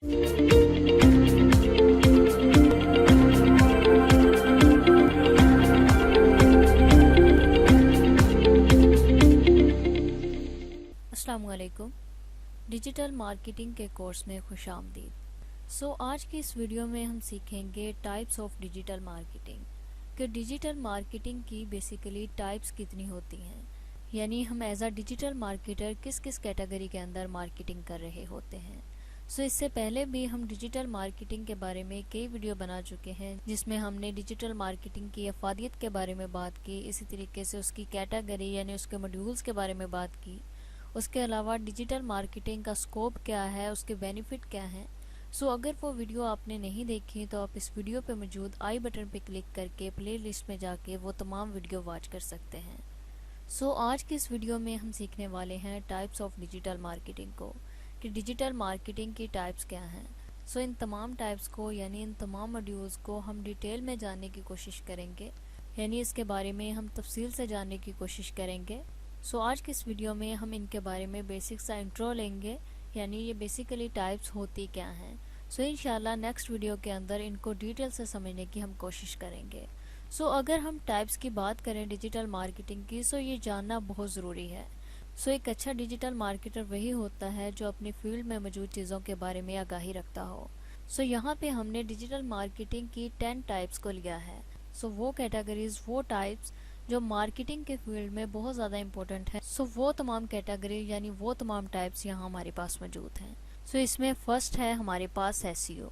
अस्सलाम वालेकुम। Digital marketing के कोर्स में खुशामदीद। आज की इस वीडियो में हम सीखेंगे टाइप्स ऑफ डिजिटल मार्केटिंग कि डिजिटल मार्केटिंग की बेसिकली टाइप्स कितनी होती हैं, यानी हम एज अ डिजिटल मार्केटर किस किस कैटेगरी के अंदर मार्केटिंग कर रहे होते हैं। इससे पहले भी हम डिजिटल मार्केटिंग के बारे में कई वीडियो बना चुके हैं, जिसमें हमने डिजिटल मार्केटिंग की अफादियत के बारे में बात की, इसी तरीके से उसकी कैटेगरी यानी उसके मॉड्यूल्स के बारे में बात की। उसके अलावा डिजिटल मार्केटिंग का स्कोप क्या है, उसके बेनिफिट क्या हैं। अगर वो वीडियो आपने नहीं देखी तो आप इस वीडियो पे मौजूद आई बटन पे क्लिक करके प्ले लिस्ट में जाके वो तमाम वीडियो वॉच कर सकते हैं। आज की इस वीडियो में हम सीखने वाले हैं टाइप्स ऑफ डिजिटल मार्केटिंग को, कि डिजिटल मार्केटिंग की टाइप्स क्या हैं। इन तमाम टाइप्स को यानी इन तमाम मॉड्यूल्स को हम डिटेल में जानने की कोशिश करेंगे, यानी इसके बारे में हम तफसील से जानने की कोशिश करेंगे। आज की इस वीडियो में हम इनके बारे में बेसिक सा इंट्रो लेंगे, यानी ये बेसिकली टाइप्स होती क्या हैं। इंशाल्लाह नेक्स्ट वीडियो के अंदर इनको डिटेल से समझने की हम कोशिश करेंगे। अगर हम टाइप्स की बात करें डिजिटल मार्केटिंग की, ये जानना बहुत ज़रूरी है। एक अच्छा डिजिटल मार्केटर वही होता है जो अपनी फील्ड में मौजूद चीज़ों के बारे में आगाही रखता हो। यहाँ पे हमने डिजिटल मार्केटिंग की 10 टाइप्स को लिया है। वो कैटेगरीज, वो टाइप्स जो मार्केटिंग के फील्ड में बहुत ज़्यादा इम्पोर्टेंट है। वो तमाम कैटेगरी यानी वो तमाम टाइप्स यहाँ हमारे पास मौजूद हैं। इसमें फर्स्ट है हमारे पास एसईओ।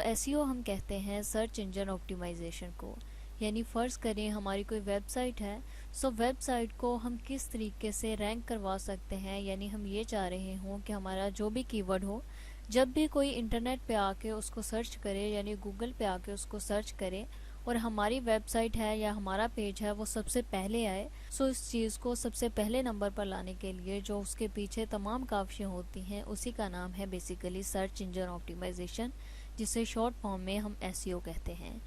एसईओ हम कहते हैं सर्च इंजन ऑप्टिमाइजेशन को, यानी फ़र्ज़ करें हमारी कोई वेबसाइट है। वेबसाइट को हम किस तरीके से रैंक करवा सकते हैं, यानी हम ये चाह रहे हों कि हमारा जो भी कीवर्ड हो, जब भी कोई इंटरनेट पे आके उसको सर्च करे, यानी गूगल पे आके उसको सर्च करे और हमारी वेबसाइट है या हमारा पेज है वो सबसे पहले आए। इस चीज़ को सबसे पहले नंबर पर लाने के लिए जो उसके पीछे तमाम काविशें होती हैं, उसी का नाम है बेसिकली सर्च इंजन ऑप्टिमाइजेशन, जिसे शॉर्ट फॉर्म में हम एसईओ कहते हैं।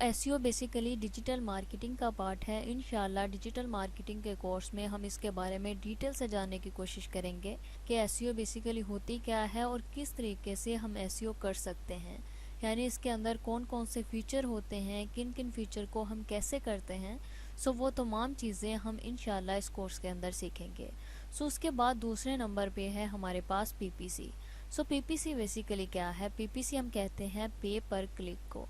एसईओ बेसिकली डिजिटल मार्केटिंग का पार्ट है। इंशाल्लाह डिजिटल मार्केटिंग के कोर्स में हम इसके बारे में डिटेल से जानने की कोशिश करेंगे कि एसईओ बेसिकली होती क्या है और किस तरीके से हम एसईओ कर सकते हैं, यानी इसके अंदर कौन कौन से फीचर होते हैं, किन किन फीचर को हम कैसे करते हैं। वो तमाम चीज़ें हम इंशाल्लाह इस कोर्स के अंदर सीखेंगे। उसके बाद दूसरे नंबर पे है हमारे पास पीपीसी। पीपीसी बेसिकली क्या है? पीपीसी हम कहते हैं पे पर क्लिक को।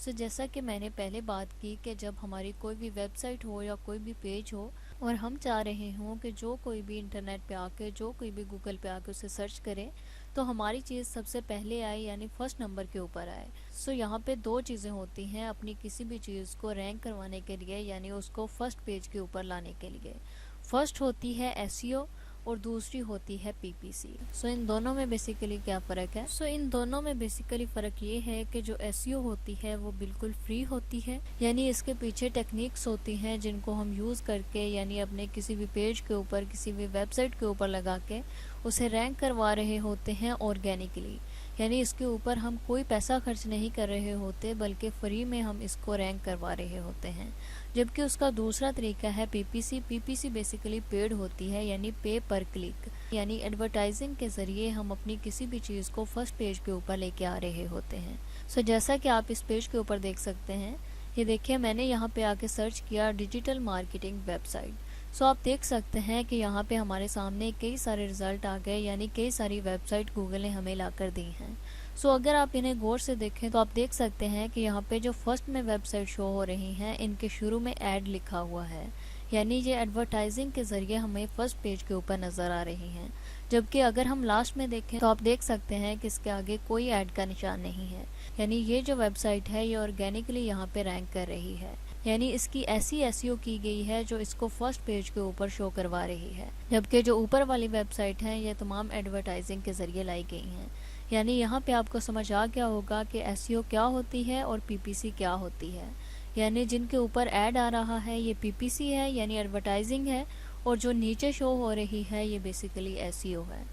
जैसा कि मैंने पहले बात की कि जब हमारी कोई भी वेबसाइट हो या कोई भी पेज हो और हम चाह रहे हों कि जो कोई भी इंटरनेट पे आके, जो कोई भी गूगल पे आके उसे सर्च करे तो हमारी चीज़ सबसे पहले आए, यानी फर्स्ट नंबर के ऊपर आए। यहाँ पे दो चीज़ें होती हैं अपनी किसी भी चीज़ को रैंक करवाने के लिए, यानी उसको फर्स्ट पेज के ऊपर लाने के लिए। फर्स्ट होती है एसईओ और दूसरी होती है पीपीसी। इन दोनों में बेसिकली क्या फ़र्क है? इन दोनों में बेसिकली फ़र्क ये है कि जो एसईओ होती है वो बिल्कुल फ्री होती है, यानी इसके पीछे टेक्निक्स होती हैं जिनको हम यूज़ करके, यानी अपने किसी भी पेज के ऊपर, किसी भी वेबसाइट के ऊपर लगा के उसे रैंक करवा रहे होते हैं ऑर्गेनिकली, यानी इसके ऊपर हम कोई पैसा खर्च नहीं कर रहे होते, बल्कि फ्री में हम इसको रैंक करवा रहे होते हैं। जबकि उसका दूसरा तरीका है पीपीसी। पीपीसी बेसिकली पेड होती है, यानी पे पर क्लिक, यानी एडवर्टाइजिंग के ज़रिए हम अपनी किसी भी चीज़ को फर्स्ट पेज के ऊपर लेके आ रहे होते हैं। जैसा कि आप इस पेज के ऊपर देख सकते हैं, ये देखिए मैंने यहाँ पे आके सर्च किया डिजिटल मार्केटिंग वेबसाइट। आप देख सकते हैं कि यहाँ पे हमारे सामने कई सारे रिज़ल्ट आ गए, यानी कई सारी वेबसाइट गूगल ने हमें लाकर दी हैं। अगर आप इन्हें गौर से देखें तो आप देख सकते हैं कि यहाँ पे जो फर्स्ट में वेबसाइट शो हो रही हैं, इनके शुरू में ऐड लिखा हुआ है, यानी ये एडवर्टाइजिंग के ज़रिए हमें फर्स्ट पेज के ऊपर नज़र आ रही हैं। जबकि अगर हम लास्ट में देखें तो आप देख सकते हैं कि इसके आगे कोई ऐड का निशान नहीं है, यानी ये जो वेबसाइट है ये ऑर्गेनिकली यहाँ पे रैंक कर रही है, यानी इसकी ऐसी एसईओ की गई है जो इसको फर्स्ट पेज के ऊपर शो करवा रही है। जबकि जो ऊपर वाली वेबसाइट है ये तमाम एडवर्टाइजिंग के ज़रिए लाई गई हैं। यानी यहाँ पे आपको समझ आ गया होगा कि एसईओ क्या होती है और पीपीसी क्या होती है। यानी जिनके ऊपर ऐड आ रहा है ये पीपीसी है, यानी एडवर्टाइजिंग है, और जो नीचे शो हो रही है ये बेसिकली एसईओ है।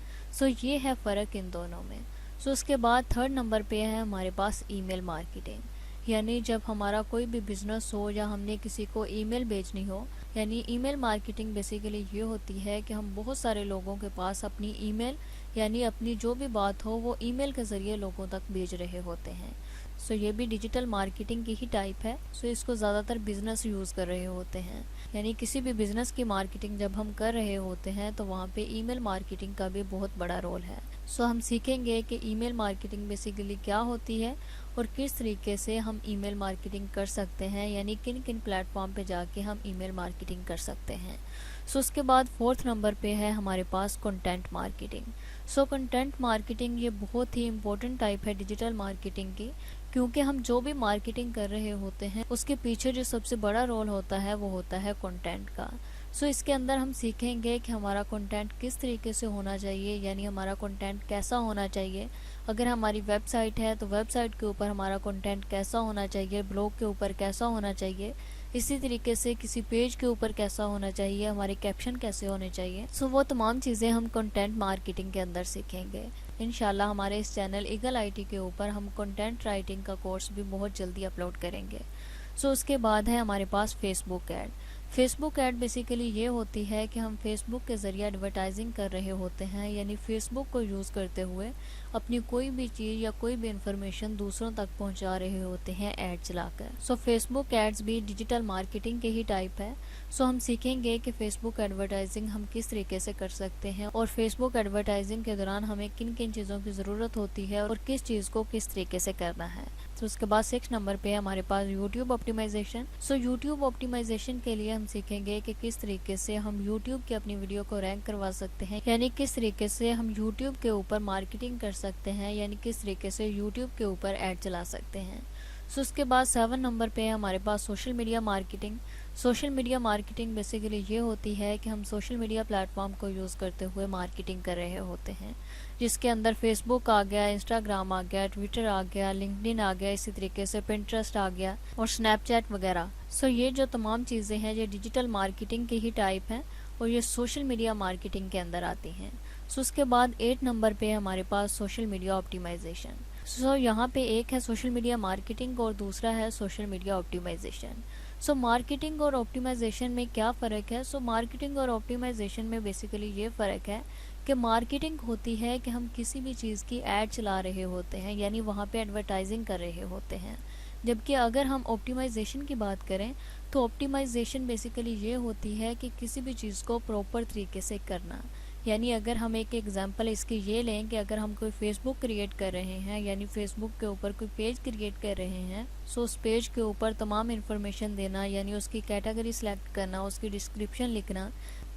ये है फ़र्क इन दोनों में। उसके बाद थर्ड नंबर पे है हमारे पास ईमेल मार्केटिंग, यानी जब हमारा कोई भी बिज़नेस हो या हमने किसी को ईमेल भेजनी हो, यानी ईमेल मार्केटिंग बेसिकली ये होती है कि हम बहुत सारे लोगों के पास अपनी ईमेल यानी अपनी जो भी बात हो वो ईमेल के ज़रिए लोगों तक भेज रहे होते हैं। सो ये भी डिजिटल मार्केटिंग की ही टाइप है। सो इसको ज़्यादातर बिजनेस यूज़ कर रहे होते हैं, यानी किसी भी बिजनेस की मार्केटिंग जब हम कर रहे होते हैं तो वहाँ पे ईमेल मार्केटिंग का भी बहुत बड़ा रोल है। सो हम सीखेंगे कि ईमेल मार्केटिंग बेसिकली क्या होती है और किस तरीके से हम ईमेल मार्केटिंग कर सकते हैं, यानी किन किन प्लेटफॉर्म पे जाके हम ईमेल मार्केटिंग कर सकते हैं। सो उसके बाद फोर्थ नंबर पे है हमारे पास content marketing. So content marketing ये बहुत ही इम्पोर्टेंट टाइप है डिजिटल मार्केटिंग की, क्योंकि हम जो भी मार्केटिंग कर रहे होते हैं उसके पीछे जो सबसे बड़ा रोल होता है वो होता है कंटेंट का। सो इसके अंदर हम सीखेंगे कि हमारा कंटेंट किस तरीके से होना चाहिए, यानी हमारा कंटेंट कैसा होना चाहिए। अगर हमारी वेबसाइट है तो वेबसाइट के ऊपर हमारा कंटेंट कैसा होना चाहिए, ब्लॉग के ऊपर कैसा होना चाहिए, इसी तरीके से किसी पेज के ऊपर कैसा होना चाहिए, हमारे कैप्शन कैसे होने चाहिए। सो वो तमाम चीज़ें हम कंटेंट मार्केटिंग के अंदर सीखेंगे। इंशाल्लाह हमारे इस चैनल ईगल आईटी के ऊपर हम कंटेंट राइटिंग का कोर्स भी बहुत जल्दी अपलोड करेंगे। सो उसके बाद है हमारे पास Facebook ad. Facebook ad basically ये होती है कि हम फेसबुक के ज़रिए एडवर्टाइजिंग कर रहे होते हैं, यानी फेसबुक को यूज़ करते हुए अपनी कोई भी चीज़ या कोई भी इंफॉर्मेशन दूसरों तक पहुंचा रहे होते हैं ऐड चलाकर। सो फेसबुक एड्स भी डिजिटल मार्केटिंग के ही टाइप है। सो हम सीखेंगे कि फेसबुक एडवर्टाइजिंग हम किस तरीके से कर सकते हैं और फेसबुक एडवर्टाइजिंग के दौरान हमें किन किन चीज़ों की ज़रूरत होती है और किस चीज़ को किस तरीके से करना है। तो उसके बाद 6 नंबर पे हमारे पास YouTube optimisation. So YouTube optimisation के लिए हम सीखेंगे कि किस तरीके से हम यूट्यूब की अपनी वीडियो को रैंक करवा सकते हैं, यानी किस तरीके से हम यूट्यूब के ऊपर मार्केटिंग कर सकते हैं, यानी किस तरीके से यूट्यूब के ऊपर ऐड चला सकते हैं। सो उसके बाद 7 नंबर पे है हमारे पास social media marketing. Social media marketing basically ये होती है कि हम सोशल मीडिया प्लेटफॉर्म को यूज़ करते हुए मार्केटिंग कर रहे होते हैं, जिसके अंदर फेसबुक आ गया, इंस्टाग्राम आ गया, ट्विटर आ गया, लिंक्डइन आ गया, इसी तरीके से पिंटरेस्ट आ गया और स्नैपचैट वगैरह। सो ये जो तमाम चीज़ें हैं ये डिजिटल मार्केटिंग की ही टाइप हैं और ये सोशल मीडिया मार्केटिंग के अंदर आती हैं। सो उसके बाद 8 नंबर पे हमारे पास सोशल मीडिया ऑप्टिमाइजेशन। सो यहाँ पे एक है सोशल मीडिया मार्केटिंग और दूसरा है social media optimisation. So marketing और ऑप्टिमाइजेशन में क्या फ़र्क है? सो मार्केटिंग और ऑप्टिमाइजेशन में बेसिकली ये फ़र्क है कि मार्केटिंग होती है कि हम किसी भी चीज़ की ऐड चला रहे होते हैं, यानी वहाँ पे एडवर्टाइजिंग कर रहे होते हैं। जबकि अगर हम ऑप्टिमाइजेशन की बात करें तो ऑप्टिमाइजेशन बेसिकली ये होती है कि किसी भी चीज़ को प्रॉपर तरीके से करना। यानी अगर हम एक एग्जांपल इसकी ये लें कि अगर हम कोई फेसबुक क्रिएट कर रहे हैं, यानी फेसबुक के ऊपर कोई पेज क्रिएट कर रहे हैं, सो उस पेज के ऊपर तमाम इन्फॉर्मेशन देना, यानी उसकी कैटेगरी सेलेक्ट करना, उसकी डिस्क्रिप्शन लिखना,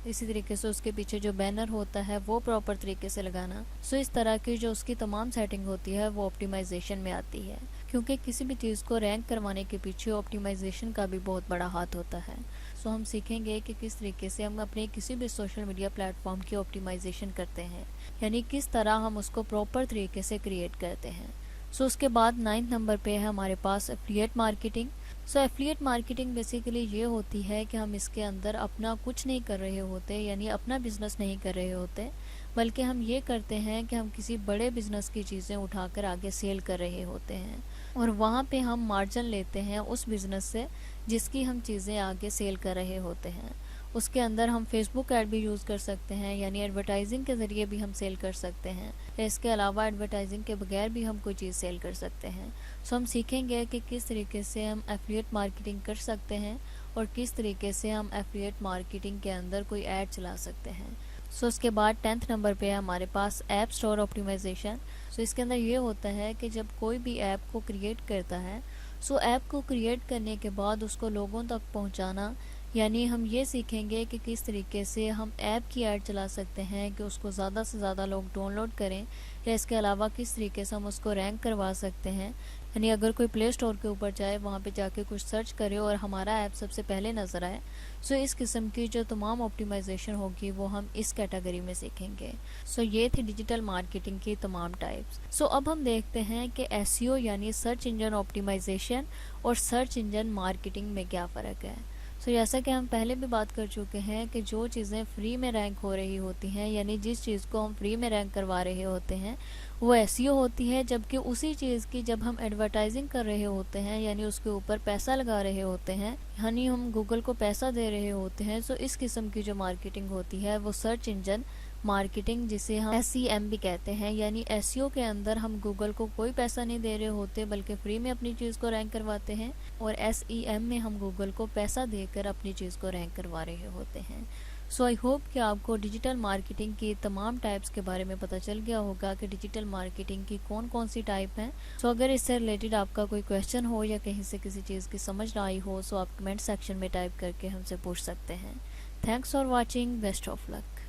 इसी तरीके से उसके पीछे जो बैनर होता है वो प्रॉपर तरीके से लगाना। सो इस तरह की जो उसकी तमाम सेटिंग होती है वो ऑप्टिमाइजेशन में आती है, क्योंकि किसी भी चीज़ को रैंक करवाने के पीछे ऑप्टिमाइजेशन का भी बहुत बड़ा हाथ होता है। सो हम सीखेंगे कि किस तरीके से हम अपने किसी भी सोशल मीडिया प्लेटफॉर्म की ऑप्टिमाइजेशन करते हैं, यानी किस तरह हम उसको प्रॉपर तरीके से क्रिएट करते हैं। सो उसके बाद 9 नंबर पे है हमारे पास एफिलिएट मार्केटिंग। सो एफिलिएट मार्केटिंग बेसिकली ये होती है कि हम इसके अंदर अपना कुछ नहीं कर रहे होते, यानी अपना बिजनेस नहीं कर रहे होते, बल्कि हम ये करते हैं कि हम किसी बड़े बिजनेस की चीज़ें उठाकर आगे सेल कर रहे होते हैं और वहाँ पे हम मार्जिन लेते हैं उस बिज़नेस से जिसकी हम चीज़ें आगे सेल कर रहे होते हैं। उसके अंदर हम फेसबुक ऐड भी यूज़ कर सकते हैं, यानी एडवर्टाइजिंग के ज़रिए भी हम सेल कर सकते हैं। इसके अलावा एडवर्टाइजिंग के बगैर भी हम कोई चीज़ सेल कर सकते हैं। सो हम सीखेंगे कि किस तरीके से हम एफिलिएट मार्केटिंग कर सकते हैं और किस तरीके से हम एफिलिएट मार्केटिंग के अंदर कोई ऐड चला सकते हैं। सो उसके बाद 10th नंबर पे है हमारे पास ऐप स्टोर ऑप्टिमाइजेशन। सो इसके अंदर ये होता है कि जब कोई भी ऐप को क्रिएट करता है, सो ऐप को क्रिएट करने के बाद उसको लोगों तक पहुंचाना, यानी हम ये सीखेंगे कि किस तरीके से हम ऐप की ऐड चला सकते हैं कि उसको ज़्यादा से ज़्यादा लोग डाउनलोड करें, या इसके अलावा किस तरीके से हम उसको रैंक करवा सकते हैं। यानी अगर कोई प्ले स्टोर के ऊपर जाए, वहाँ पे जाके कुछ सर्च करे और हमारा ऐप सबसे पहले नज़र आए। सो इस किस्म की जो तमाम ऑप्टिमाइजेशन होगी वो हम इस कैटेगरी में सीखेंगे। सो ये थी डिजिटल मार्केटिंग की तमाम टाइप्स। सो अब हम देखते हैं कि एसईओ यानी सर्च इंजन ऑप्टिमाइजेशन और सर्च इंजन मार्केटिंग में क्या फ़र्क है। सो जैसा कि हम पहले भी बात कर चुके हैं कि जो चीज़ें फ्री में रैंक हो रही होती हैं, यानी जिस चीज़ को हम फ्री में रैंक करवा रहे होते हैं वो एसईओ होती है, जबकि उसी चीज़ की जब हम एडवर्टाइजिंग कर रहे होते हैं, यानी उसके ऊपर पैसा लगा रहे होते हैं, यानी हम गूगल को पैसा दे रहे होते हैं, सो इस किस्म की जो मार्केटिंग होती है वो सर्च इंजन मार्केटिंग जिसे हम SEM भी कहते हैं, यानी SEO के अंदर हम गूगल को कोई पैसा नहीं दे रहे होते बल्कि फ्री में अपनी चीज़ को रैंक करवाते हैं, और SEM में हम गूगल को पैसा देकर अपनी चीज़ को रैंक करवा रहे होते हैं। सो आई होप कि आपको डिजिटल मार्केटिंग की तमाम टाइप्स के बारे में पता चल गया होगा कि डिजिटल मार्केटिंग की कौन कौन सी टाइप हैं। सो अगर इससे रिलेटेड आपका कोई क्वेश्चन हो या कहीं से किसी चीज़ की समझ ना आई हो, सो आप कमेंट सेक्शन में टाइप करके हमसे पूछ सकते हैं। Thanks for watching, best of luck.